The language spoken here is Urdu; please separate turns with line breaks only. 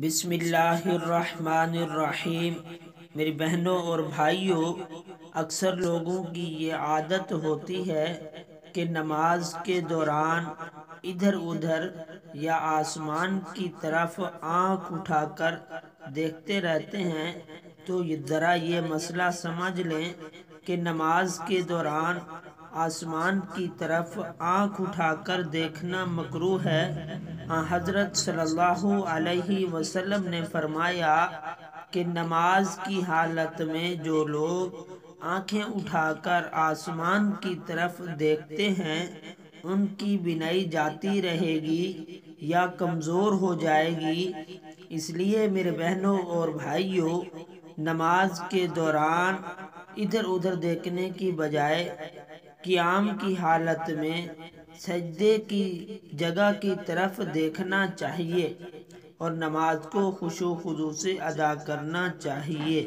بسم اللہ الرحمن الرحیم۔ میری بہنوں اور بھائیوں، اکثر لوگوں کی یہ عادت ہوتی ہے کہ نماز کے دوران ادھر ادھر یا آسمان کی طرف آنکھ اٹھا کر دیکھتے رہتے ہیں۔ تو ذرا یہ مسئلہ سمجھ لیں کہ نماز کے دوران آسمان کی طرف آنکھ اٹھا کر دیکھنا مکروہ ہے۔ حضرت صلی اللہ علیہ وسلم نے فرمایا کہ نماز کی حالت میں جو لوگ آنکھیں اٹھا کر آسمان کی طرف دیکھتے ہیں ان کی بینائی جاتی رہے گی یا کمزور ہو جائے گی۔ اس لیے میرے بہنوں اور بھائیوں، نماز کے دوران ادھر ادھر دیکھنے کی بجائے قیام کی حالت میں سجدے کی جگہ کی طرف دیکھنا چاہیے اور نماز کو خشوع و خضوع سے ادا کرنا چاہیے۔